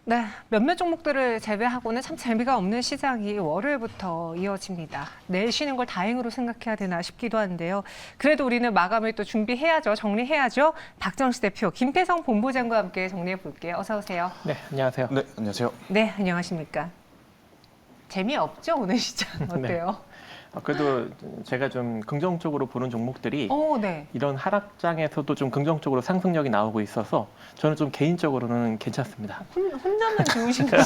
네, 몇몇 종목들을 제외하고는 참 재미가 없는 시장이 월요일부터 이어집니다. 내일 쉬는 걸 다행으로 생각해야 되나 싶기도 한데요. 그래도 우리는 마감을 또 준비해야죠. 정리해야죠. 박정식 대표, 김태성 본부장과 함께 정리해 볼게요. 어서 오세요. 네, 안녕하세요. 네, 안녕하세요. 네, 안녕하십니까. 재미없죠, 오늘 시장. 어때요? 그래도 제가 좀 긍정적으로 보는 종목들이 네. 이런 하락장에서도 좀 긍정적으로 상승력이 나오고 있어서 저는 좀 개인적으로는 괜찮습니다. 혼자만 좋으신 거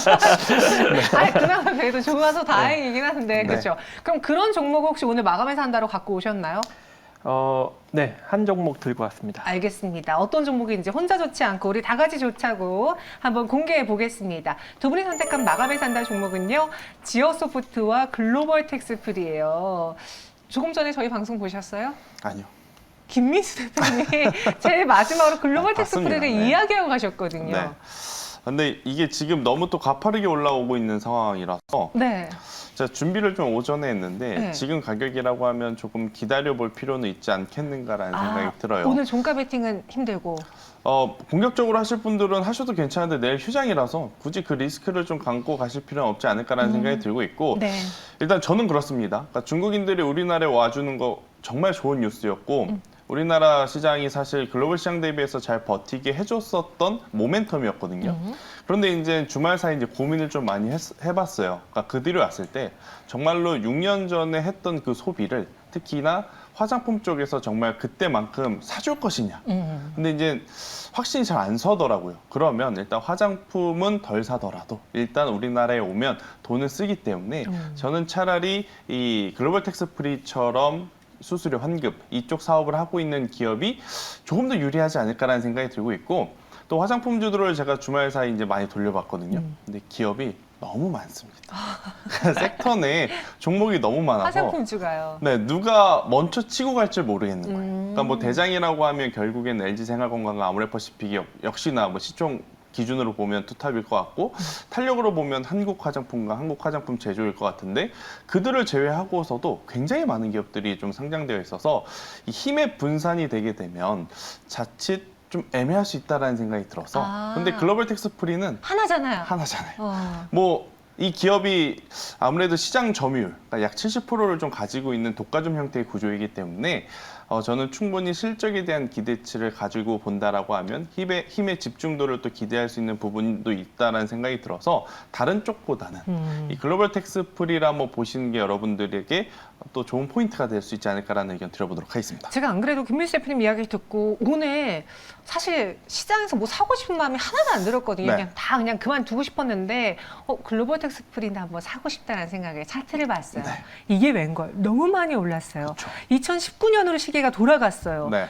아니, 그나마 그래도 좋아서 다행이긴 한데, 그렇죠? 그럼 그런 종목 혹시 오늘 마감해서 한다로 갖고 오셨나요? 네, 한 종목 들고 왔습니다. 알겠습니다. 어떤 종목인지 혼자 좋지 않고 우리 다 같이 좋자고 한번 공개해 보겠습니다. 두 분이 선택한 마감에 산다 종목은요. 지어소프트와 글로벌 텍스프리예요. 조금 전에 저희 방송 보셨어요? 아니요. 김민수 대표님이 제일 마지막으로 글로벌 봤습니다. 텍스프리를 네. 이야기하고 가셨거든요. 네. 근데 이게 지금 너무 또 가파르게 올라오고 있는 상황이라서 네. 제가 준비를 좀 오전에 했는데 네. 지금 가격이라고 하면 조금 기다려볼 필요는 있지 않겠는가라는 생각이 들어요. 오늘 종가 베팅은 힘들고. 공격적으로 하실 분들은 하셔도 괜찮은데 내일 휴장이라서 굳이 그 리스크를 좀 감고 가실 필요는 없지 않을까라는 생각이 들고 있고 네. 일단 저는 그렇습니다. 그러니까 중국인들이 우리나라에 와주는 거 정말 좋은 뉴스였고 우리나라 시장이 사실 글로벌 시장 대비해서 잘 버티게 해줬었던 모멘텀이었거든요. 그런데 이제 주말 사이 이제 고민을 좀 많이 해봤어요. 그러니까 그 뒤로 왔을 때 정말로 6년 전에 했던 그 소비를 특히나 화장품 쪽에서 정말 그때만큼 사줄 것이냐. 근데 이제 확신이 잘 안 서더라고요. 그러면 일단 화장품은 덜 사더라도 일단 우리나라에 오면 돈을 쓰기 때문에 저는 차라리 이 글로벌 텍스프리처럼 수수료 환급 이쪽 사업을 하고 있는 기업이 조금 더 유리하지 않을까라는 생각이 들고 있고 또 화장품주들을 제가 주말 사이 이제 많이 돌려봤거든요. 근데 기업이 너무 많습니다. 섹터 내 종목이 너무 많아서 화장품주가요. 네, 누가 먼저 치고 갈 줄 모르겠는 거예요. 그러니까 뭐 대장이라고 하면 결국엔 LG생활건강과 아모레퍼시픽이 역시나 뭐 시총 기준으로 보면 투탑일 것 같고 탄력으로 보면 한국화장품과 한국화장품 제조일 것 같은데 그들을 제외하고서도 굉장히 많은 기업들이 좀 상장되어 있어서 이 힘의 분산이 되게 되면 자칫 좀 애매할 수 있다라는 생각이 들어서 근데 글로벌 텍스프리는 하나잖아요. 하나잖아요. 뭐 이 기업이 아무래도 시장 점유율, 그러니까 약 70%를 좀 가지고 있는 독과점 형태의 구조이기 때문에 저는 충분히 실적에 대한 기대치를 가지고 본다라고 하면 힘의 집중도를 또 기대할 수 있는 부분도 있다라는 생각이 들어서 다른 쪽보다는 이 글로벌 텍스프리를 한번 보시는 게 여러분들에게 또 좋은 포인트가 될 수 있지 않을까라는 의견 드려보도록 하겠습니다. 제가 안 그래도 김민수 대표님 이야기 듣고 오늘 사실 시장에서 뭐 사고 싶은 마음이 하나도 안 들었거든요. 네. 그냥 그만두고 싶었는데 글로벌 텍스프리나 한번 사고 싶다는 생각에 차트를 봤어요. 네. 이게 웬걸 너무 많이 올랐어요. 그렇죠. 2019년으로 시계가 돌아갔어요. 네.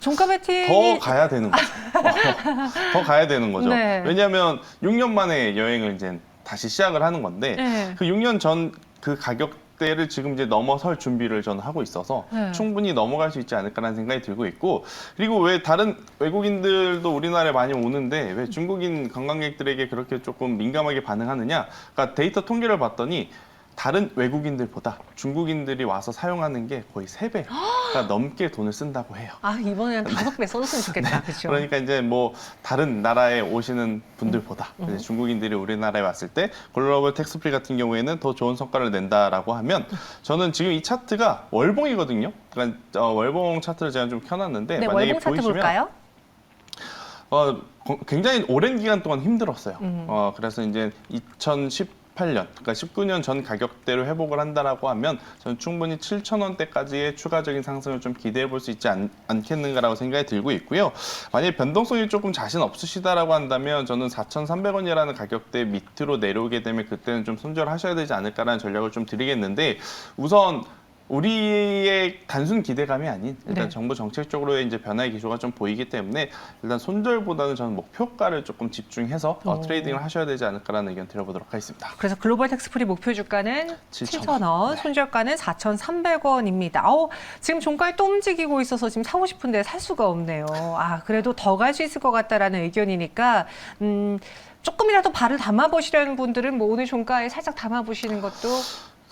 종가 베팅이 더 가야 되는 거죠. 더 가야 되는 거죠. 네. 왜냐하면 6년 만에 여행을 이제 다시 시작을 하는 건데 네. 그 6년 전 그 가격대를 지금 이제 넘어설 준비를 저는 하고 있어서 네. 충분히 넘어갈 수 있지 않을까라는 생각이 들고 있고 그리고 왜 다른 외국인들도 우리나라에 많이 오는데 왜 중국인 관광객들에게 그렇게 조금 민감하게 반응하느냐? 그러니까 데이터 통계를 봤더니 다른 외국인들보다 중국인들이 와서 사용하는 게 거의 3배가 넘게 돈을 쓴다고 해요. 이번에는 5배 써줬으면 좋겠다. 그렇죠? 그러니까 이제 뭐 다른 나라에 오시는 분들보다 이제 중국인들이 우리나라에 왔을 때 글로벌 텍스프리 같은 경우에는 더 좋은 성과를 낸다라고 하면 저는 지금 이 차트가 월봉이거든요. 그러니까 월봉 차트를 제가 좀 켜놨는데 네, 만약에 월봉 차트 보이시면 볼까요? 굉장히 오랜 기간 동안 힘들었어요. 그래서 이제 2018년, 그러니까 19년 전 가격대로 회복을 한다라고 하면 저는 충분히 7,000원대까지의 추가적인 상승을 좀 기대해 볼 수 있지 않겠는가라고 생각이 들고 있고요. 만약에 변동성이 조금 자신 없으시다라고 한다면 저는 4,300원이라는 가격대 밑으로 내려오게 되면 그때는 좀 손절하셔야 되지 않을까라는 전략을 좀 드리겠는데 우선 우리의 단순 기대감이 아닌 일단 네. 정부 정책적으로의 이제 변화의 기조가 좀 보이기 때문에 일단 손절보다는 저는 목표가를 조금 집중해서 트레이딩을 하셔야 되지 않을까라는 의견 드려보도록 하겠습니다. 그래서 글로벌 텍스프리 목표 주가는 7,000원, 네. 손절가는 4,300원입니다. 지금 종가에 또 움직이고 있어서 지금 사고 싶은데 살 수가 없네요. 그래도 더 갈 수 있을 것 같다라는 의견이니까 조금이라도 발을 담아보시려는 분들은 뭐 오늘 종가에 살짝 담아보시는 것도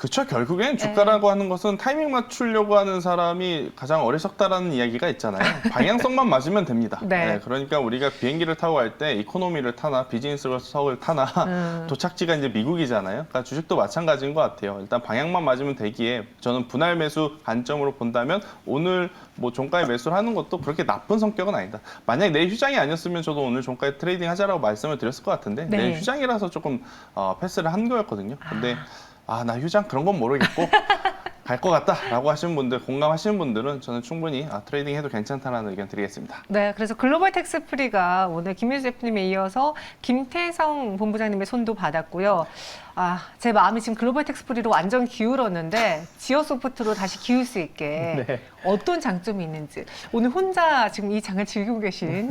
그쵸. 결국엔 주가라고 하는 것은 타이밍 맞추려고 하는 사람이 가장 어리석다라는 이야기가 있잖아요. 방향성만 맞으면 됩니다. 네. 그러니까 우리가 비행기를 타고 갈 때 이코노미를 타나 비즈니스석을 타나 도착지가 이제 미국이잖아요. 그러니까 주식도 마찬가지인 것 같아요. 일단 방향만 맞으면 되기에 저는 분할 매수 관점으로 본다면 오늘 뭐 종가에 매수를 하는 것도 그렇게 나쁜 성격은 아니다. 만약 내일 휴장이 아니었으면 저도 오늘 종가에 트레이딩 하자라고 말씀을 드렸을 것 같은데 네. 내일 휴장이라서 조금 패스를 한 거였거든요. 근데 나 휴장 그런 건 모르겠고 갈 것 같다라고 하시는 분들, 공감하시는 분들은 저는 충분히 트레이딩 해도 괜찮다라는 의견 드리겠습니다. 네, 그래서 글로벌 텍스프리가 오늘 김민수 대표님에 이어서 김태성 본부장님의 손도 받았고요. 제 마음이 지금 글로벌 텍스프리로 완전 기울었는데 지어소프트로 다시 기울 수 있게 네. 어떤 장점이 있는지 오늘 혼자 지금 이 장을 즐기고 계신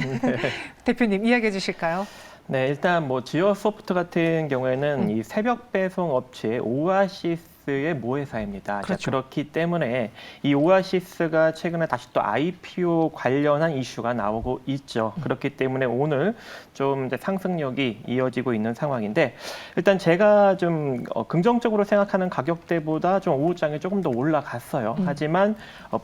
대표님 이야기해 주실까요? 네, 일단 뭐 지어소프트 같은 경우에는 이 새벽 배송 업체 오아시스의 모회사입니다. 그렇죠. 자, 그렇기 때문에 이 오아시스가 최근에 다시 또 IPO 관련한 이슈가 나오고 있죠. 그렇기 때문에 오늘 좀 이제 상승력이 이어지고 있는 상황인데 일단 제가 좀 긍정적으로 생각하는 가격대보다 좀 오후장에 조금 더 올라갔어요. 하지만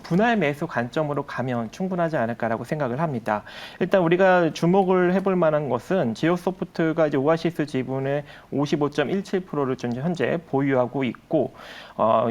분할 매수 관점으로 가면 충분하지 않을까라고 생각을 합니다. 일단 우리가 주목을 해볼 만한 것은 지오소프트가 이제 오아시스 지분의 55.17%를 현재 보유하고 있고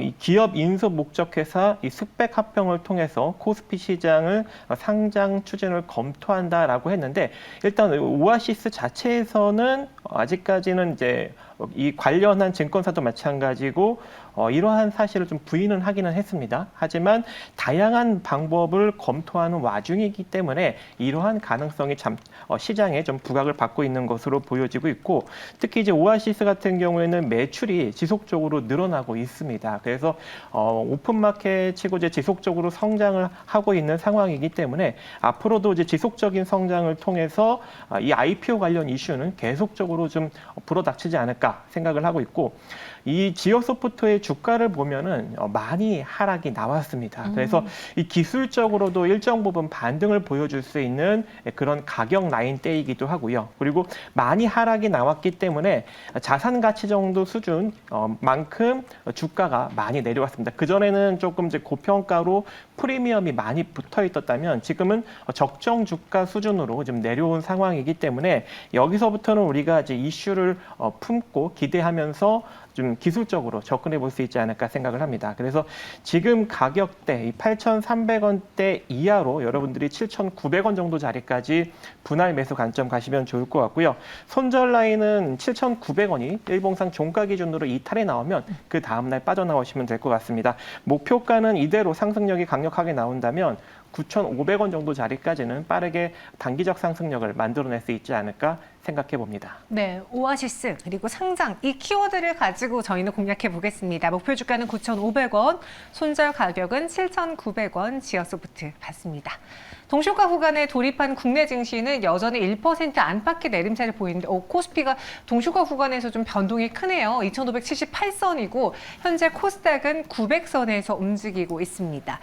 이 기업 인수 목적 회사 이 스펙 합병을 통해서 코스피 시장을 상장 추진을 검토한다라고 했는데 일단 오아시스 자체에서는 아직까지는 이제 이 관련한 증권사도 마찬가지고 이러한 사실을 좀 부인은 하기는 했습니다. 하지만 다양한 방법을 검토하는 와중이기 때문에 이러한 가능성이 참 시장에 좀 부각을 받고 있는 것으로 보여지고 있고 특히 이제 오아시스 같은 경우에는 매출이 지속적으로 늘어나고 있습니다. 그래서 오픈마켓 치고 이제 지속적으로 성장을 하고 있는 상황이기 때문에 앞으로도 이제 지속적인 성장을 통해서 이 IPO 관련 이슈는 계속적으로 좀 불어닥치지 않을까 생각을 하고 있고 이 지오소프트의 주가를 보면은 많이 하락이 나왔습니다. 그래서 이 기술적으로도 일정 부분 반등을 보여줄 수 있는 그런 가격 라인대이기도 하고요. 그리고 많이 하락이 나왔기 때문에 자산 가치 정도 수준만큼 주가가 많이 내려왔습니다. 그 전에는 조금 이제 고평가로 프리미엄이 많이 붙어 있었다면 지금은 적정 주가 수준으로 좀 내려온 상황이기 때문에 여기서부터는 우리가 이제 이슈를 품고 기대하면서 좀 기술적으로 접근해 볼 수 있지 않을까 생각을 합니다. 그래서 지금 가격대 8,300원대 이하로 여러분들이 7,900원 정도 자리까지 분할 매수 관점 가시면 좋을 것 같고요. 손절 라인은 7,900원이 일봉상 종가 기준으로 이탈이 나오면 그 다음날 빠져나오시면 될 것 같습니다. 목표가는 이대로 상승력이 강력하게 나온다면 9,500원 정도 자리까지는 빠르게 단기적 상승력을 만들어낼 수 있지 않을까 생각해 봅니다. 네, 오아시스 그리고 상장 이 키워드를 가지고 저희는 공략해 보겠습니다. 목표 주가는 9,500원, 손절 가격은 7,900원 지어소프트 같습니다. 동시효과 구간에 돌입한 국내 증시는 여전히 1% 안팎의 내림세를 보이는데 코스피가 동시효과 구간에서 좀 변동이 크네요. 2,578선이고 현재 코스닥은 900선에서 움직이고 있습니다.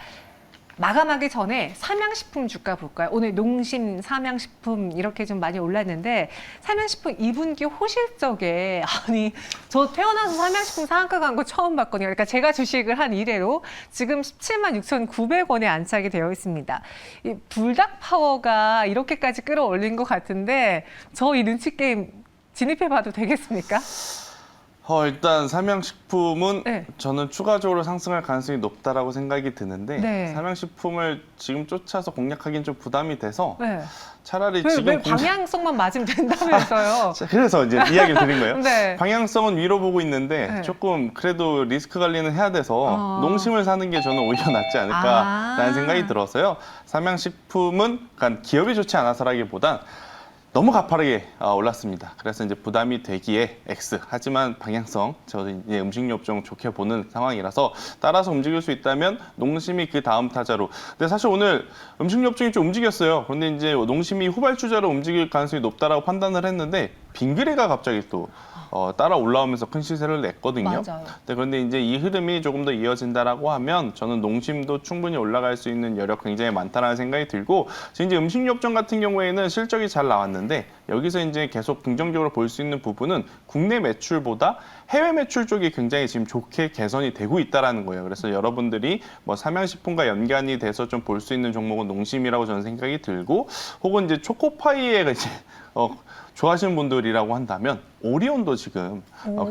마감하기 전에 삼양식품 주가 볼까요? 오늘 농심, 삼양식품 이렇게 좀 많이 올랐는데 삼양식품 2분기 호실적에 저 태어나서 삼양식품 상한가 간 거 처음 봤거든요. 그러니까 제가 주식을 한 이래로 지금 176,900원에 안착이 되어 있습니다. 이 불닭 파워가 이렇게까지 끌어올린 것 같은데 저 이 눈치 게임 진입해봐도 되겠습니까? 일단 삼양식품은 네. 저는 추가적으로 상승할 가능성이 높다라고 생각이 드는데 네. 삼양식품을 지금 쫓아서 공략하기는 좀 부담이 돼서 네. 차라리 왜 지금 방향성만 맞으면 된다면서요? 그래서 이제 이야기를 드린 거예요. 네. 방향성은 위로 보고 있는데 네. 조금 그래도 리스크 관리는 해야 돼서 농심을 사는 게 저는 오히려 낫지 않을까라는 생각이 들어서요. 삼양식품은 그러니까 기업이 좋지 않아서라기보단 너무 가파르게 올랐습니다. 그래서 이제 부담이 되기에 X. 하지만 방향성, 저는 이제 음식료 업종 좋게 보는 상황이라서 따라서 움직일 수 있다면 농심이 그 다음 타자로. 근데 사실 오늘 음식료 업종이 좀 움직였어요. 그런데 이제 농심이 후발주자로 움직일 가능성이 높다라고 판단을 했는데 빙그레가 갑자기 또 따라 올라오면서 큰 시세를 냈거든요. 맞아요. 네, 그런데 이제 이 흐름이 조금 더 이어진다라고 하면 저는 농심도 충분히 올라갈 수 있는 여력 굉장히 많다라는 생각이 들고, 지금 이제 음식료업종 같은 경우에는 실적이 잘 나왔는데 여기서 이제 계속 긍정적으로 볼 수 있는 부분은 국내 매출보다 해외 매출 쪽이 굉장히 지금 좋게 개선이 되고 있다라는 거예요. 그래서 여러분들이 뭐 삼양식품과 연관이 돼서 좀 볼 수 있는 종목은 농심이라고 저는 생각이 들고, 혹은 이제 초코파이에 이제 좋아하시는 분들이라고 한다면 오리온도 지금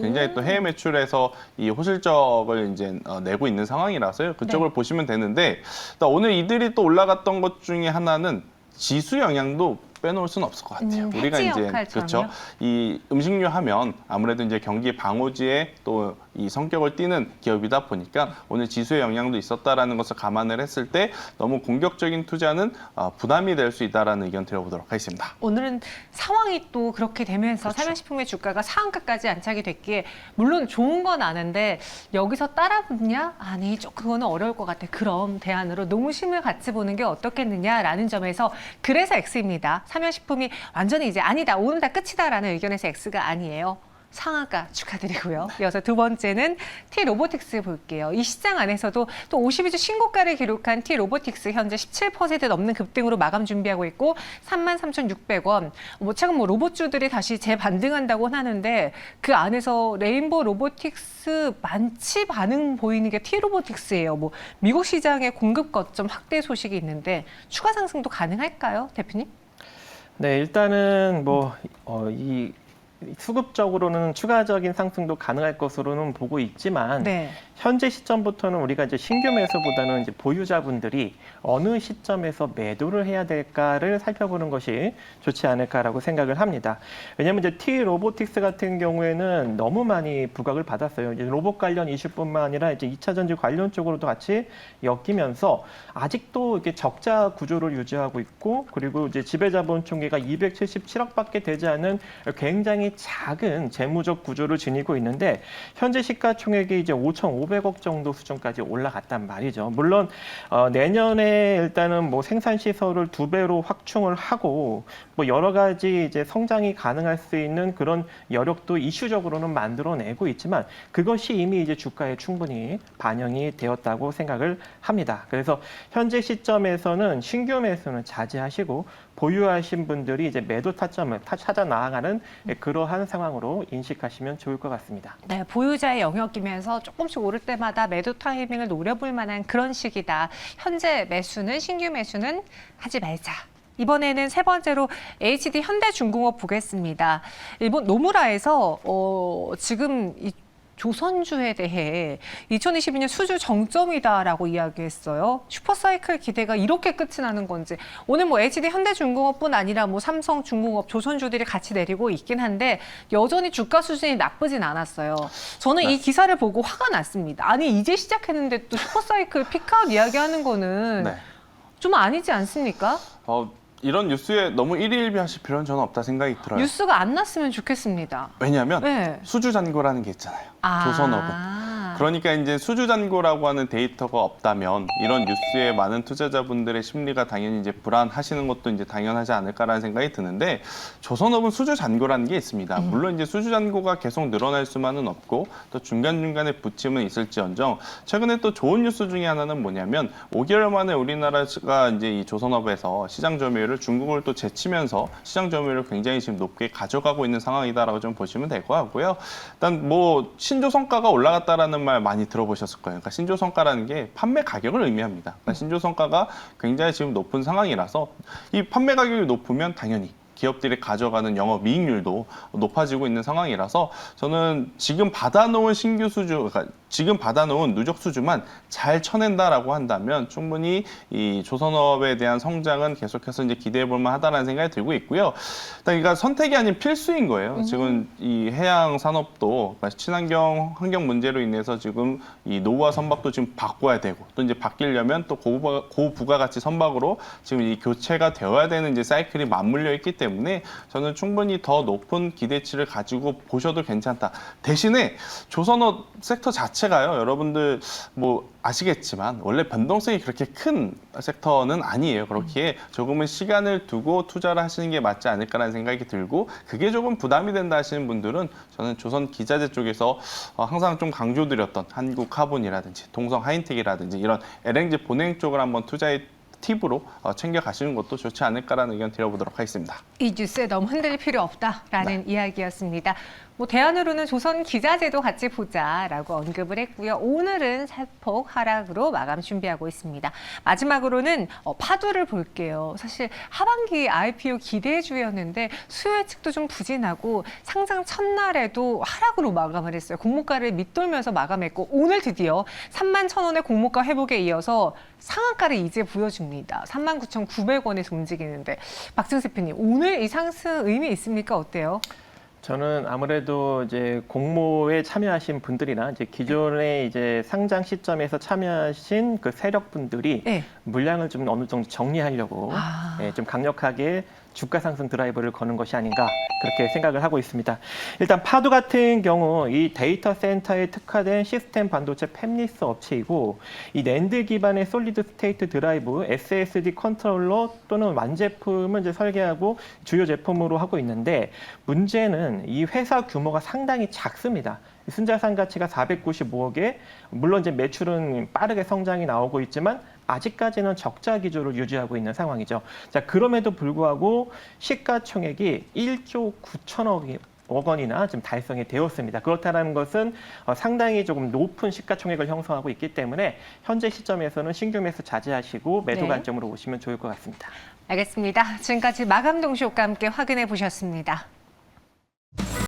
굉장히 또 해외 매출에서 이 호실적을 이제 내고 있는 상황이라서요. 그쪽을 네. 보시면 되는데, 오늘 이들이 또 올라갔던 것 중에 하나는 지수 영향도 빼놓을 수는 없을 것 같아요. 우리가 해지 이제 역할처럼요? 그렇죠. 이 음식료 하면 아무래도 이제 경기 방어지에 또 이 성격을 띠는 기업이다 보니까 오늘 지수의 영향도 있었다라는 것을 감안을 했을 때 너무 공격적인 투자는 부담이 될 수 있다라는 의견 드려보도록 하겠습니다. 오늘은 상황이 또 그렇게 되면서 그렇죠. 삼양식품의 주가가 상한가까지 안착이 됐기에 물론 좋은 건 아는데 여기서 따라붙냐? 아니, 그거는 어려울 것 같아. 그럼 대안으로 농심을 같이 보는 게 어떻겠느냐라는 점에서 그래서 X입니다. 삼양식품이 완전히 이제 아니다, 오늘 다 끝이다라는 의견에서 X가 아니에요. 상한가 축하드리고요. 이어서 두 번째는 T-로보틱스 볼게요. 이 시장 안에서도 또 52주 신고가를 기록한 T-로보틱스 현재 17% 넘는 급등으로 마감 준비하고 있고 33,600원. 최근 로봇주들이 다시 재반등한다고 하는데 그 안에서 레인보우 로보틱스 만치 반응 보이는 게 T-로보틱스예요. 미국 시장의 공급 거점 확대 소식이 있는데 추가 상승도 가능할까요, 대표님? 네, 일단은 이 수급적으로는 추가적인 상승도 가능할 것으로는 보고 있지만 네. 현재 시점부터는 우리가 이제 신규 매수보다는 이제 보유자분들이 어느 시점에서 매도를 해야 될까를 살펴보는 것이 좋지 않을까라고 생각을 합니다. 왜냐하면 이제 T-로보틱스 같은 경우에는 너무 많이 부각을 받았어요. 이제 로봇 관련 이슈뿐만 아니라 이제 2차 전지 관련 쪽으로도 같이 엮이면서 아직도 이렇게 적자 구조를 유지하고 있고, 그리고 이제 지배자본 총계가 277억밖에 되지 않은 굉장히 작은 재무적 구조를 지니고 있는데 현재 시가총액이 이제 5,500억 정도 수준까지 올라갔단 말이죠. 물론 내년에 일단은 생산 시설을 2배로 확충을 하고 여러 가지 이제 성장이 가능할 수 있는 그런 여력도 이슈적으로는 만들어내고 있지만 그것이 이미 이제 주가에 충분히 반영이 되었다고 생각을 합니다. 그래서 현재 시점에서는 신규 매수는 자제하시고 보유하신 분들이 이제 매도 타점을 찾아 나아가는 그러한 상황으로 인식하시면 좋을 것 같습니다. 네, 보유자의 영역이면서 조금씩 오를 때마다 매도 타이밍을 노려볼 만한 그런 시기다. 현재 매수는, 신규 매수는 하지 말자. 이번에는 세 번째로 HD 현대중공업 보겠습니다. 일본 노무라에서 지금 이 조선주에 대해 2022년 수주 정점이다라고 이야기했어요. 슈퍼사이클 기대가 이렇게 끝이 나는 건지. 오늘 HD 현대중공업뿐 아니라 삼성중공업, 조선주들이 같이 내리고 있긴 한데 여전히 주가 수준이 나쁘진 않았어요. 저는 이 기사를 보고 화가 났습니다. 아니, 이제 시작했는데 또 슈퍼사이클 피크아웃 이야기하는 거는 좀 아니지 않습니까? 이런 뉴스에 너무 일희일비하실 필요는 저는 없다 생각이 들어요. 뉴스가 안 났으면 좋겠습니다. 왜냐하면 수주잔고라는 게 있잖아요. 조선업은. 그러니까 이제 수주잔고라고 하는 데이터가 없다면 이런 뉴스에 많은 투자자분들의 심리가 당연히 이제 불안하시는 것도 이제 당연하지 않을까라는 생각이 드는데, 조선업은 수주잔고라는 게 있습니다. 물론 이제 수주잔고가 계속 늘어날 수만은 없고 또 중간중간에 부침은 있을지언정, 최근에 또 좋은 뉴스 중에 하나는 뭐냐면 5개월 만에 우리나라가 이제 이 조선업에서 시장 점유율을 중국을 또 제치면서 시장 점유율을 굉장히 지금 높게 가져가고 있는 상황이다라고 좀 보시면 될 것 같고요. 일단 신조 성과가 올라갔다라는 말 많이 들어보셨을 거예요. 그러니까 신조 성과라는 게 판매 가격을 의미합니다. 그러니까 신조 성과가 굉장히 지금 높은 상황이라서 이 판매 가격이 높으면 당연히 기업들이 가져가는 영업이익률도 높아지고 있는 상황이라서 저는 지금 받아놓은 신규 수주, 그러니까 지금 받아놓은 누적 수주만 잘 쳐낸다라고 한다면 충분히 이 조선업에 대한 성장은 계속해서 이제 기대해 볼 만하다라는 생각이 들고 있고요. 그러니까 선택이 아닌 필수인 거예요. 지금 이 해양 산업도 친환경 환경 문제로 인해서 지금 이 노후화 선박도 지금 바꿔야 되고 또 이제 바뀌려면 또 고부가가치 선박으로 지금 이 교체가 되어야 되는 이제 사이클이 맞물려 있기 때문에 때문에 저는 충분히 더 높은 기대치를 가지고 보셔도 괜찮다. 대신에 조선업 섹터 자체가요, 여러분들 뭐 아시겠지만 원래 변동성이 그렇게 큰 섹터는 아니에요. 그렇기에 조금은 시간을 두고 투자를 하시는 게 맞지 않을까라는 생각이 들고, 그게 조금 부담이 된다 하시는 분들은 저는 조선 기자재 쪽에서 항상 좀 강조드렸던 한국카본이라든지 동성 하인텍이라든지 이런 LNG 본행 쪽을 한번 투자의 팁으로 챙겨가시는 것도 좋지 않을까라는 의견 드려보도록 하겠습니다. 이 뉴스에 너무 흔들릴 필요 없다라는 이야기였습니다. 뭐 대안으로는 조선 기자재도 같이 보자라고 언급을 했고요. 오늘은 살폭 하락으로 마감 준비하고 있습니다. 마지막으로는 파도를 볼게요. 사실 하반기 IPO 기대주였는데 수요 예측도 좀 부진하고 상장 첫날에도 하락으로 마감을 했어요. 공모가를 밑돌면서 마감했고 오늘 드디어 31,000원의 공모가 회복에 이어서 상한가를 이제 보여줍니다. 39,900원에서 움직이는데 박승수 대표님, 오늘 이 상승 의미 있습니까? 어때요? 저는 아무래도 이제 공모에 참여하신 분들이나 이제 기존에 이제 상장 시점에서 참여하신 그 세력분들이 네. 물량을 좀 어느 정도 정리하려고 좀 강력하게 주가 상승 드라이버를 거는 것이 아닌가 그렇게 생각을 하고 있습니다. 일단 파도 같은 경우 이 데이터 센터에 특화된 시스템 반도체 팹리스 업체이고, 이 낸드 기반의 솔리드 스테이트 드라이브, SSD 컨트롤러 또는 완제품을 이제 설계하고 주요 제품으로 하고 있는데, 문제는 이 회사 규모가 상당히 작습니다. 순자산 가치가 495억에 물론 이제 매출은 빠르게 성장이 나오고 있지만 아직까지는 적자 기조를 유지하고 있는 상황이죠. 자, 그럼에도 불구하고 시가총액이 1조 9천억 원이나 지금 달성이 되었습니다. 그렇다는 것은 상당히 조금 높은 시가총액을 형성하고 있기 때문에 현재 시점에서는 신규 매수 자제하시고 매도 네. 관점으로 오시면 좋을 것 같습니다. 알겠습니다. 지금까지 마감 동시효과 함께 확인해 보셨습니다.